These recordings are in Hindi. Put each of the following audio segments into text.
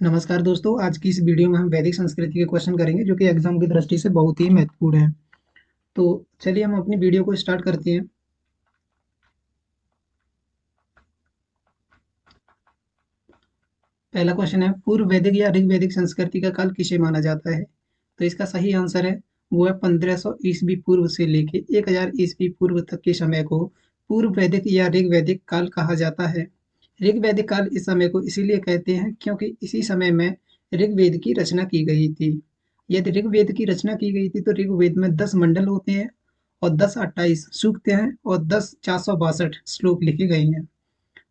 नमस्कार दोस्तों, आज की इस वीडियो में हम वैदिक संस्कृति के क्वेश्चन करेंगे जो कि एग्जाम की दृष्टि से बहुत ही महत्वपूर्ण है। तो चलिए हम अपनी वीडियो को स्टार्ट करते हैं। पहला क्वेश्चन है, पूर्व वैदिक या ऋग वैदिक संस्कृति का काल किसे माना जाता है? तो इसका सही आंसर है वो है 1500 ईस्वी पूर्व से लेके 1000 ईस्वी पूर्व तक के समय को पूर्व वैदिक या ऋग वैदिक काल कहा जाता है। ऋग वैदिक काल इस समय को इसीलिए कहते हैं क्योंकि इसी समय में ऋग्वेद की रचना की गई थी। यदि ऋग्वेद की रचना की गई थी तो ऋग्वेद में 10 मंडल होते हैं और 10 28 सूक्त हैं और 10 462 श्लोक लिखे गए हैं।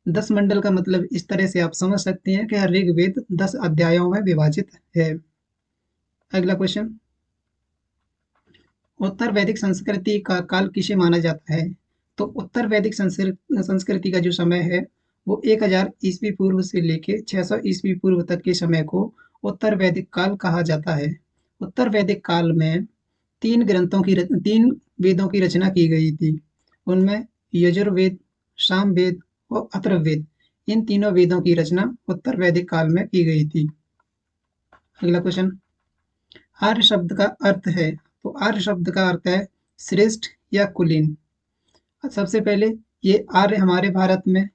10 मंडल का मतलब इस तरह से आप समझ सकते हैं कि ऋग्वेद 10 अध्यायों में विभाजित है। अगला क्वेश्चन, उत्तर वैदिक संस्कृति का काल किसे माना जाता है? तो उत्तर वैदिक संस्कृति का जो समय है वो 1000 ईस्वी पूर्व से लेके 600 ईस्वी पूर्व तक के समय को उत्तर वैदिक काल कहा जाता है। उत्तर वैदिक काल में तीन वेदों की रचना की गई थी। उनमें यजुर्वेद, सामवेद और अथर्ववेद, इन तीनों वेदों की रचना उत्तर वैदिक काल में की गई थी। अगला क्वेश्चन, आर्य शब्द का अर्थ है। तो आर्य शब्द का अर्थ है श्रेष्ठ या कुलीन। सबसे पहले ये आर्य हमारे भारत में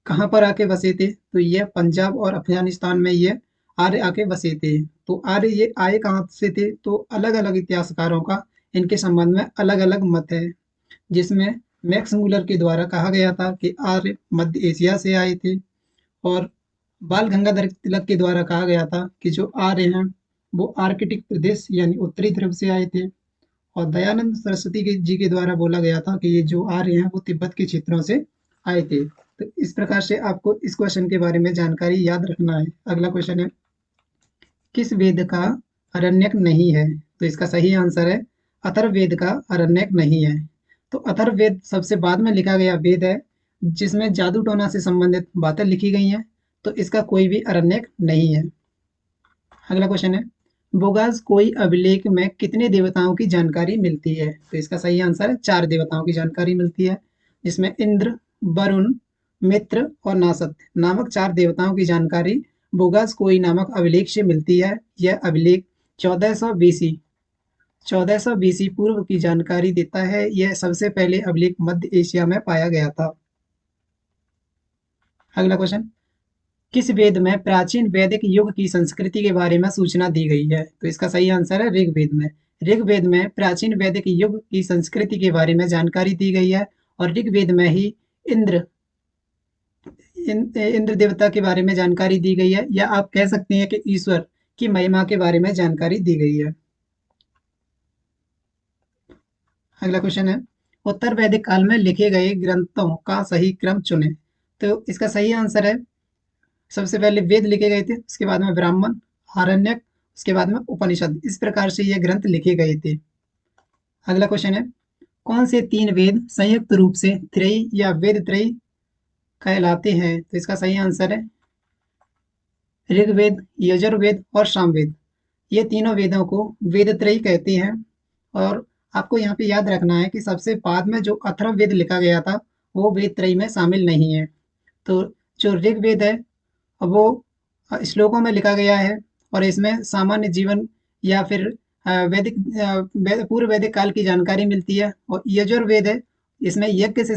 कहाँ पर आके बसे थे? तो ये पंजाब और अफगानिस्तान में ये आर्य आके बसे थे। तो आर्य ये आए कहाँ से थे? तो अलग अलग इतिहासकारों का इनके संबंध में अलग अलग मत है, जिसमें मैक्स मूलर के द्वारा कहा गया था कि आर्य मध्य एशिया से आए थे, और बाल गंगाधर तिलक के द्वारा कहा गया था कि जो आर्य हैं वो आर्कटिक प्रदेश यानी उत्तरी ध्रुव से आए थे, और दयानंद सरस्वती जी के द्वारा बोला गया था कि ये जो आर्य हैं वो तिब्बत के क्षेत्रों से आए थे। तो इस प्रकार से आपको इस क्वेश्चन के बारे में जानकारी याद रखना है। अगला क्वेश्चन है, किस वेद का अरण्यक नहीं है? तो इसका सही आंसर है अथर्ववेद का अरण्यक नहीं है। तो अथर्ववेद सबसे बाद में लिखा गया वेद है जिसमें जादू टोना से संबंधित बातें लिखी गई हैं, तो इसका कोई भी अरण्यक नहीं है। अगला क्वेश्चन है, बोगास कोई अभिलेख में कितने देवताओं की जानकारी मिलती है? तो इसका सही आंसर है 4 देवताओं की जानकारी मिलती है, जिसमें इंद्र, वरुण, मित्र और नासत्य नामक 4 देवताओं की जानकारी बोगास कोई नामक अभिलेख से मिलती है। यह अभिलेख 1400 बीसी 1400 बीसी पूर्व की जानकारी देता है। यह सबसे पहले अभिलेख मध्य एशिया में पाया गया था। अगला क्वेश्चन, किस वेद में प्राचीन वैदिक युग की संस्कृति के बारे में सूचना दी गई है? तो इसका सही आंसर है ऋग्वेद में। ऋग्वेद में प्राचीन वैदिक युग की संस्कृति के बारे में जानकारी दी गई है, और ऋग्वेद में ही इंद्र इंद्र देवता के बारे में जानकारी दी गई है, या आप कह सकते हैं कि ईश्वर की महिमा के बारे में जानकारी दी गई है। अगला क्वेश्चन है, उत्तर वैदिक काल में लिखे गए ग्रंथों का सही क्रम चुनें। तो इसका सही आंसर है, सबसे पहले वेद लिखे गए थे, उसके बाद में ब्राह्मण, आरण्यक, उसके बाद में उपनिषद। इस प्रकार से ये ग्रंथ लिखे गए थे। अगला क्वेश्चन है, कौन से 3 वेद संयुक्त रूप से त्रयी या वेद त्रयी कहलाते हैं? तो इसका सही आंसर है ऋग्वेद, यजुर्वेद और सामवेद। ये तीनों वेदों को वेद त्रयी कहते हैं। और आपको यहाँ पे याद रखना है कि सबसे बाद में जो अथर्ववेद लिखा गया था वो वेद त्रयी में शामिल नहीं है। तो जो ऋग्वेद है वो श्लोकों में लिखा गया है, और इसमें सामान्य जीवन या फिर पूर्व वैदिक काल की जानकारी मिलती है। और यजुर्वेद है, इसमें यज्ञ से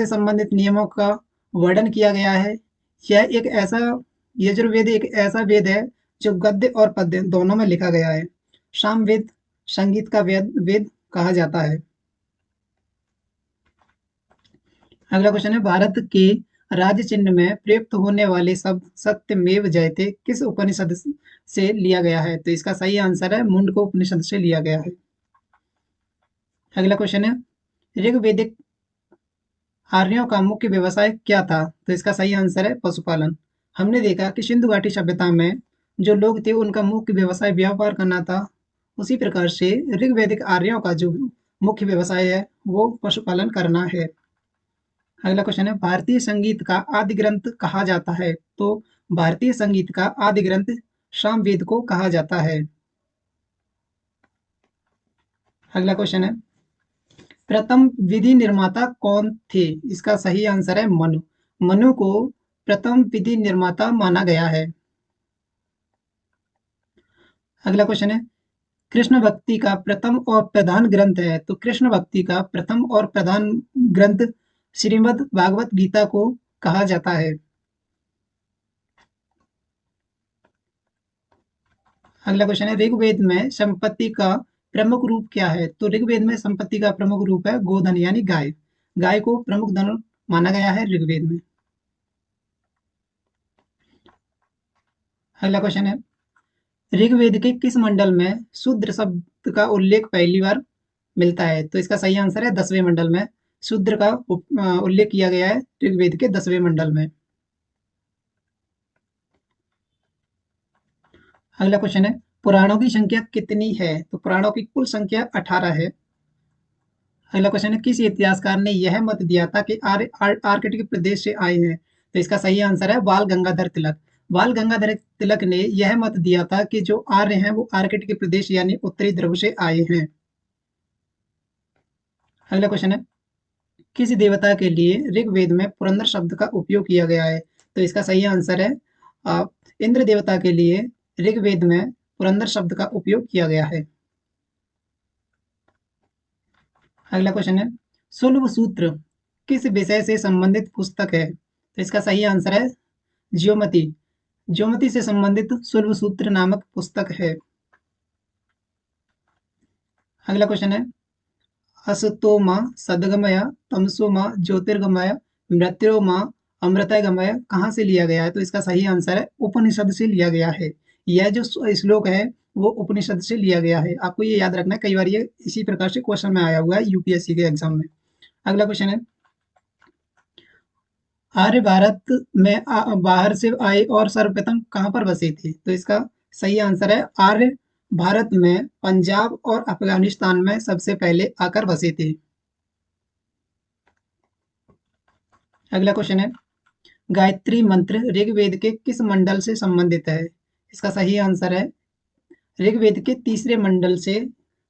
संबंधित नियमों का वर्णन किया गया है। यह एक ऐसा यजुर्वेद एक ऐसा वेद है जो गद्य और पद्य दोनों में लिखा गया है। सामवेद संगीत का वेद कहा जाता है। अगला क्वेश्चन है, भारत के राज्य चिन्ह में प्रयुक्त होने वाले शब्द सत्यमेव जयते किस उपनिषद से लिया गया है? तो इसका सही आंसर है मुंडको उपनिषद से लिया गया है। अगला क्वेश्चन है, ऋग्वेदिक आर्यों का मुख्य व्यवसाय क्या था? तो इसका सही आंसर है पशुपालन। हमने देखा कि सिंधु घाटी सभ्यता में जो लोग थे उनका मुख्य व्यवसाय व्यापार करना था। उसी प्रकार से ऋग्वेदिक आर्यों का जो मुख्य व्यवसाय है वो पशुपालन करना है। अगला क्वेश्चन है, भारतीय संगीत का आदि ग्रंथ कहा जाता है? तो भारतीय संगीत का आदि ग्रंथ सामवेद को कहा जाता है। अगला क्वेश्चन है, प्रथम विधि निर्माता कौन थे? इसका सही आंसर है मनु। मनु को प्रथम विधि निर्माता माना गया है? अगला क्वेश्चन है, कृष्ण भक्ति का प्रथम और प्रधान ग्रंथ है, तो कृष्ण भक्ति का प्रथम और प्रधान ग्रंथ श्रीमद् भागवत गीता को कहा जाता है। अगला क्वेश्चन है, ऋग्वेद में संपत्ति का प्रमुख रूप क्या है? तो ऋग्वेद में संपत्ति का प्रमुख रूप है गोधन यानी गाय। गाय को प्रमुख धन माना गया है ऋग्वेद में। अगला क्वेश्चन है, ऋग्वेद के किस मंडल में शूद्र शब्द का उल्लेख पहली बार मिलता है? तो इसका सही आंसर है 10वें मंडल में शूद्र का उल्लेख किया गया है ऋग्वेद के 10वें मंडल में। अगला क्वेश्चन है, पुराणों की संख्या कितनी है? तो पुराणों की कुल संख्या 18 है। अगला क्वेश्चन है, किस इतिहासकार ने यह मत दिया था कि आर्य आर्कटिक प्रदेश से आए हैं? तो इसका सही आंसर है बाल गंगाधर तिलक। बाल गंगाधर तिलक ने यह मत दिया था कि जो आर्य हैं वो आर्कटिक प्रदेश यानी उत्तरी ध्रुव से आए हैं। अगला क्वेश्चन है, किस देवता के लिए ऋग्वेद में पुरंदर शब्द का उपयोग किया गया है? तो इसका सही आंसर है अ, इंद्र देवता के लिए ऋग्वेद में पुरंदर शब्द का उपयोग किया गया है। अगला क्वेश्चन है, शुल्ब सूत्र किस विषय से संबंधित पुस्तक है? तो इसका सही आंसर है ज्योमति। ज्योमति से संबंधित शुल्ब सूत्र नामक पुस्तक है। अगला क्वेश्चन है, असतो माँ सदगमय तमसो माँ ज्योतिर्गमय मृत्यो माँ अमृतगमय कहाँ से लिया गया है? तो इसका सही आंसर है उपनिषद से लिया गया है। यह जो श्लोक है वो उपनिषद से लिया गया है। आपको ये याद रखना है, कई बार ये इसी प्रकार से क्वेश्चन में आया हुआ है यूपीएससी के एग्जाम में। अगला क्वेश्चन है, आर्य भारत में बाहर से आए और सर्वप्रथम कहाँ पर बसे थे? तो इसका सही आंसर है आर्य भारत में पंजाब और अफगानिस्तान में सबसे पहले आकर बसे थे। अगला क्वेश्चन है, गायत्री मंत्र ऋग्वेद के किस मंडल से संबंधित है? इसका सही आंसर है ऋग्वेद के तीसरे मंडल से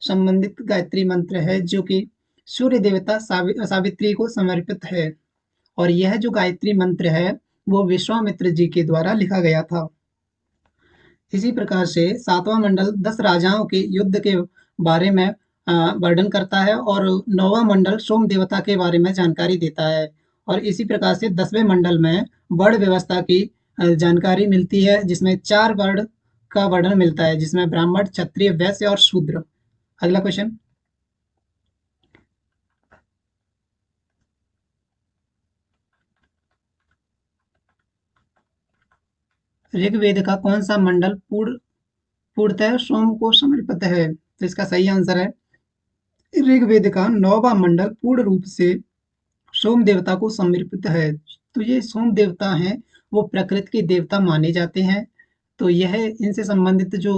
संबंधित गायत्री मंत्र है, जो कि सूर्य देवता सावित्री को समर्पित है। और यह जो गायत्री मंत्र है वो विश्वामित्र जी के द्वारा लिखा गया था। इसी प्रकार से सातवां मंडल 10 राजाओं के युद्ध के बारे में वर्णन करता है और नौवां मंडल सोम देवता के बारे में जानकारी देता है। और इसी प्रकार से 10वें मंडल में वर्ण व्यवस्था की जानकारी मिलती है, जिसमें 4 वर्ण का वर्णन मिलता है, जिसमें ब्राह्मण, क्षत्रिय, वैश्य और शूद्र। अगला क्वेश्चन, ऋग्वेद का कौन सा मंडल पूर्णतः सोम को समर्पित है? तो इसका सही आंसर है ऋग्वेद का 9वां मंडल पूर्ण रूप से सोम देवता को समर्पित है। तो ये सोम देवता हैं वो प्रकृति के देवता माने जाते हैं। तो यह इनसे संबंधित जो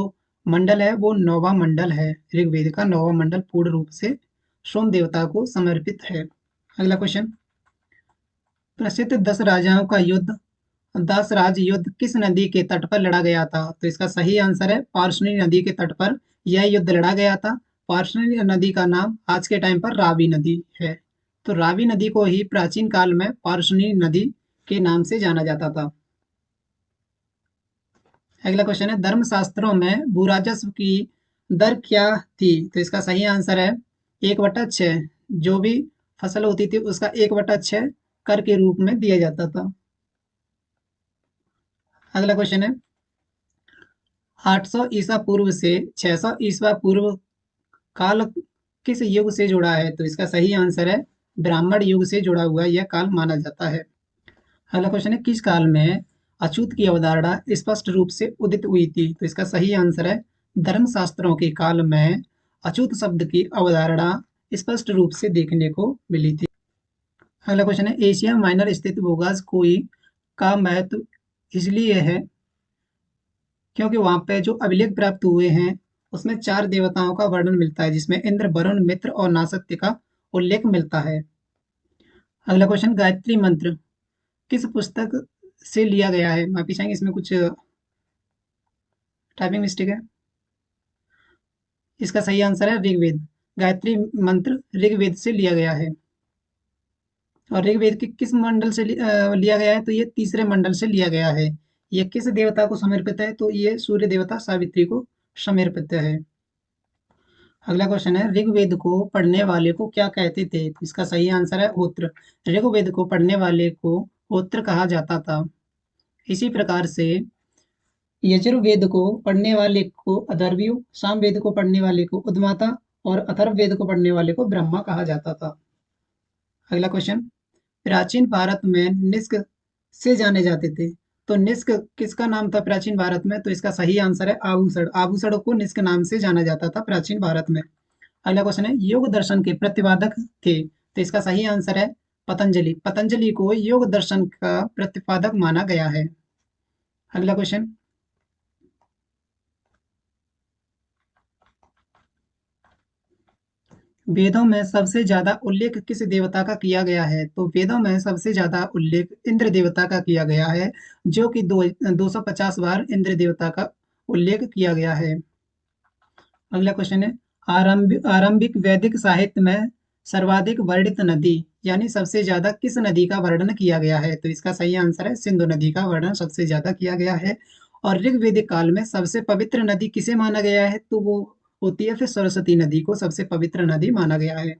मंडल है वो 9वां मंडल है। ऋग्वेद का 9वां मंडल पूर्ण रूप से सोम देवता को समर्पित है। अगला क्वेश्चन, प्रसिद्ध 10 राजाओं का युद्ध 10 राज युद्ध किस नदी के तट पर लड़ा गया था? तो इसका सही आंसर है पार्शनी नदी के तट पर यह युद्ध लड़ा गया था। पार्शनी नदी का नाम आज के टाइम पर रावी नदी है। तो रावी नदी को ही प्राचीन काल में पार्शनी नदी के नाम से जाना जाता था। अगला क्वेश्चन है, धर्मशास्त्रों में भूराजस्व की दर क्या थी? तो इसका सही आंसर है 1/6। जो भी फसल होती थी उसका 1/6 कर के रूप में दिया जाता था। अगला क्वेश्चन है, 800 ईसा पूर्व से 600 ईसा पूर्व काल किस युग से जुड़ा है? तो इसका सही आंसर है ब्राह्मण युग से जुड़ा हुआ यह काल माना जाता है। अगला क्वेश्चन है, किस काल में अछूत की अवधारणा स्पष्ट रूप से उदित हुई थी? तो इसका सही आंसर है धर्मशास्त्रों के काल में अछूत शब्द की अवधारणा स्पष्ट रूप से देखने को मिली थी। अगला क्वेश्चन है, एशिया माइनर स्थित भोगास कोई का महत्व इसलिए है क्योंकि वहां पे जो अभिलेख प्राप्त हुए हैं उसमें 4 देवताओं का वर्णन मिलता है, जिसमें इंद्र, वरुण, मित्र और नासत्य का उल्लेख मिलता है। अगला क्वेश्चन, गायत्री मंत्र किस पुस्तक से लिया गया है? माफी चाहेंगे, इसमें कुछ टाइपिंग मिस्टेक है। इसका सही आंसर है ऋग्वेद। गायत्री मंत्र ऋग्वेद से लिया गया है। और ऋग्वेद के किस मंडल से लिया गया है? तो ये तीसरे मंडल से लिया गया है। ये किस देवता को समर्पित है? तो ये सूर्य देवता सावित्री को समर्पित है। अगला क्वेश्चन है, ऋग्वेद को पढ़ने वाले को क्या कहते थे? तो इसका सही आंसर है होत्र। ऋग्वेद को पढ़ने वाले को होत्र कहा जाता था। इसी प्रकार से यजुर्वेद को पढ़ने वाले को अथर्वणीय, सामवेद को पढ़ने वाले को उद्गाता और अथर्ववेद को पढ़ने वाले को ब्रह्मा कहा जाता था। अगला क्वेश्चन, प्राचीन भारत में निष्क से जाने जाते थे। तो निष्क किसका नाम था प्राचीन भारत में? तो इसका सही आंसर है आभूषण। आभूषण को निष्क नाम से जाना जाता था प्राचीन भारत में। अगला क्वेश्चन है, योग दर्शन के प्रतिपादक थे। तो इसका सही आंसर है पतंजलि। पतंजलि को योग दर्शन का प्रतिपादक माना गया है। अगला क्वेश्चन, वेदों में सबसे ज्यादा उल्लेख किस देवता का किया गया है? तो वेदों में सबसे ज्यादा उल्लेख इंद्र देवता का किया गया है, जो कि 250 बार इंद्र देवता का उल्लेख किया गया है। अगला क्वेश्चन है, आरंभिक वैदिक साहित्य में सर्वाधिक वर्णित नदी यानी सबसे ज्यादा किस नदी का वर्णन किया गया है? तो इसका सही आंसर है सिंधु नदी का वर्णन सबसे ज्यादा किया गया है। और ऋग्वेदिक काल में सबसे पवित्र नदी किसे माना गया है? तो वो होती है फिर सरस्वती नदी को सबसे पवित्र नदी माना गया है।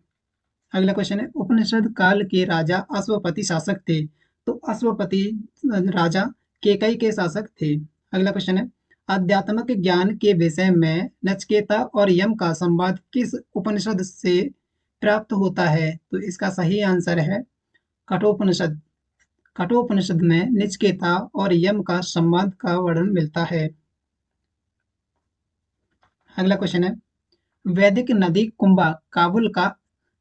अगला क्वेश्चन है, उपनिषद काल के राजा अश्वपति शासक थे। तो अश्वपति राजा केकई के शासक थे। अगला क्वेश्चन है, आध्यात्मिक ज्ञान के विषय में नचिकेता और यम का संवाद किस उपनिषद से प्राप्त होता है? तो इसका सही आंसर है कठोपनिषद। कठोपनिषद में नचिकेता और यम का संवाद का वर्णन मिलता है। अगला क्वेश्चन है, वैदिक नदी कुंभा काबुल का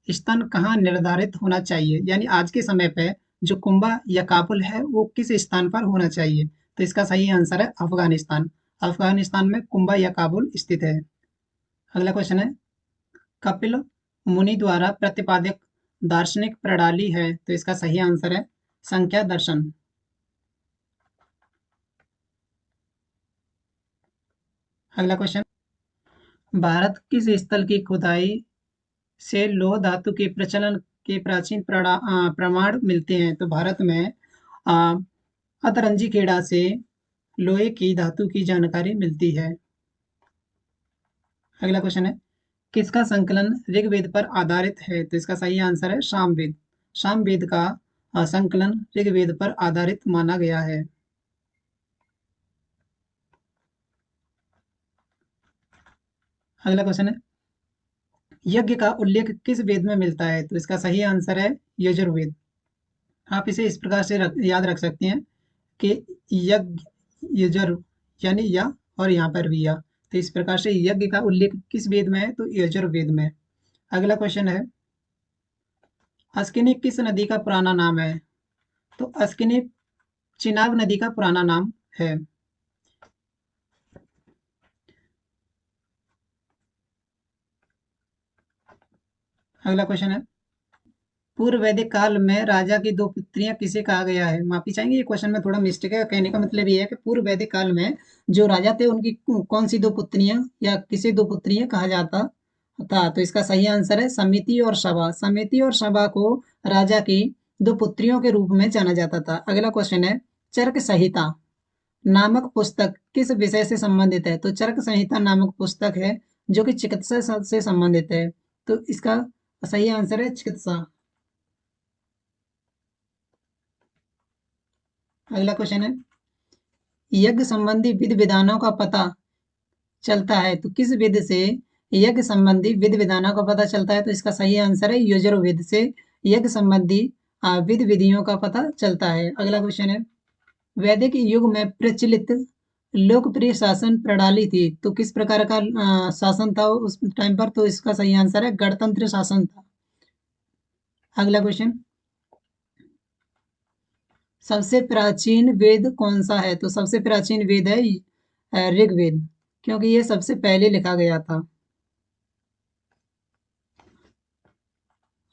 स्थान कहाँ निर्धारित होना चाहिए? यानी आज के समय पे जो कुंभा या काबुल है वो किस स्थान पर होना चाहिए? तो इसका सही आंसर है अफगानिस्तान। अफगानिस्तान में कुंभा या काबुल स्थित है। अगला क्वेश्चन है, कपिल मुनि द्वारा प्रतिपादित दार्शनिक प्रणाली है। तो इसका सही आंसर है संख्या दर्शन। अगला क्वेश्चन, भारत किस स्थल की खुदाई से लौह धातु के प्रचलन के प्राचीन प्रमाण मिलते हैं? तो भारत में आ, अतरंजी खेड़ा से लोहे की धातु की जानकारी मिलती है। अगला क्वेश्चन है, किसका संकलन ऋग्वेद पर आधारित है? तो इसका सही आंसर है सामवेद। सामवेद का संकलन ऋग्वेद पर आधारित माना गया है। अगला क्वेश्चन है, यज्ञ का उल्लेख किस वेद में मिलता है? तो इसका सही आंसर है यजुर्वेद। आप इसे इस प्रकार से याद रख सकते हैं कि यज्ञ यजुर यानी या और यहाँ पर भी या, तो इस प्रकार से यज्ञ का उल्लेख किस वेद में है? तो यजुर्वेद में। अगला क्वेश्चन है, अस्किनी किस नदी का पुराना नाम है? तो अस्किनी चिनाब नदी का पुराना नाम है। अगला क्वेश्चन है, पूर्व वैदिक काल में राजा की दो पुत्रियां किसे कहा गया है? माफी चाहेंगे, ये क्वेश्चन में थोड़ा मिस्टेक है। कहने का मतलब ये है कि पूर्व वैदिक काल में जो राजा थे उनकी कौन सी दो पुत्रियां या किसे दो पुत्रियां कहा जाता था? तो इसका सही आंसर है समिति और सभा। समिति और सभा को राजा की दो पुत्रियों के रूप में जाना जाता था। अगला क्वेश्चन है, चरक संहिता नामक पुस्तक किस विषय से संबंधित है? तो चरक संहिता नामक पुस्तक है जो कि चिकित्सा से संबंधित है। तो इसका सही आंसर है चिकित्सा। अगला क्वेश्चन है, यज्ञ संबंधी विधि विधानों का पता चलता है तो किस विधि से यज्ञ संबंधी विधि विधानों का पता चलता है? तो इसका सही आंसर है यजुर्वेद से यज्ञ संबंधी विधि विधियों का पता चलता है। अगला क्वेश्चन है, वैदिक युग में प्रचलित लोकप्रिय शासन प्रणाली थी तो किस प्रकार का शासन था उस टाइम पर? तो इसका सही आंसर है गणतंत्र शासन था। अगला क्वेश्चन, सबसे प्राचीन वेद कौन सा है? तो सबसे प्राचीन वेद है ऋग्वेद, क्योंकि ये सबसे पहले लिखा गया था।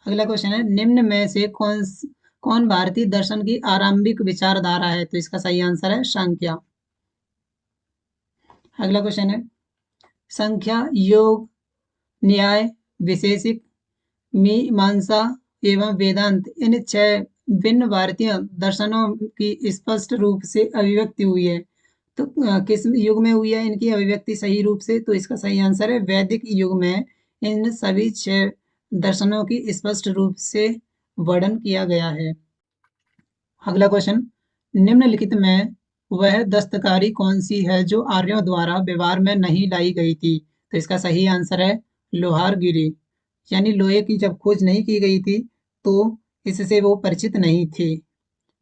अगला क्वेश्चन है, निम्न में से कौन भारतीय दर्शन की आरंभिक विचारधारा है? तो इसका सही आंसर है सांख्या। अगला क्वेश्चन है, संख्या, योग, न्याय, विशेषिक, मीमांसा एवं वेदांत इन 6 भिन्न भारतीय दर्शनों की स्पष्ट रूप से अभिव्यक्ति हुई है। तो किस युग में हुई है इनकी अभिव्यक्ति सही रूप से? तो इसका सही आंसर है वैदिक युग में इन सभी 6 दर्शनों की स्पष्ट रूप से वर्णन किया गया है। अगला क्वेश्चन, निम्नलिखित में वह दस्तकारी कौन सी है जो आर्यों द्वारा व्यवहार में नहीं लाई गई थी? तो इसका सही आंसर है लोहारगिरी, यानी लोहे की जब खोज नहीं की गई थी तो इससे वो परिचित नहीं थे।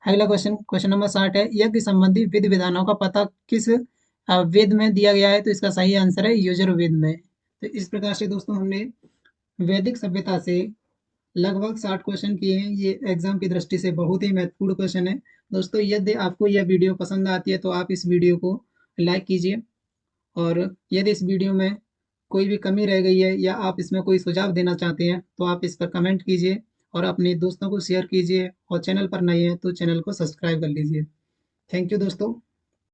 अगला क्वेश्चन, क्वेश्चन नंबर 60 है, यज्ञ संबंधी विधि विधानों का पता किस वेद में दिया गया है? तो इसका सही आंसर है यजुर्वेद में। तो इस प्रकार से दोस्तों हमने वैदिक सभ्यता से लगभग 60 क्वेश्चन किए हैं। ये एग्जाम की दृष्टि से बहुत ही महत्वपूर्ण क्वेश्चन है। दोस्तों यदि आपको यह वीडियो पसंद आती है तो आप इस वीडियो को लाइक कीजिए, और यदि इस वीडियो में कोई भी कमी रह गई है या आप इसमें कोई सुझाव देना चाहते हैं तो आप इस पर कमेंट कीजिए और अपने दोस्तों को शेयर कीजिए, और चैनल पर नए हैं तो चैनल को सब्सक्राइब कर लीजिए। थैंक यू दोस्तों।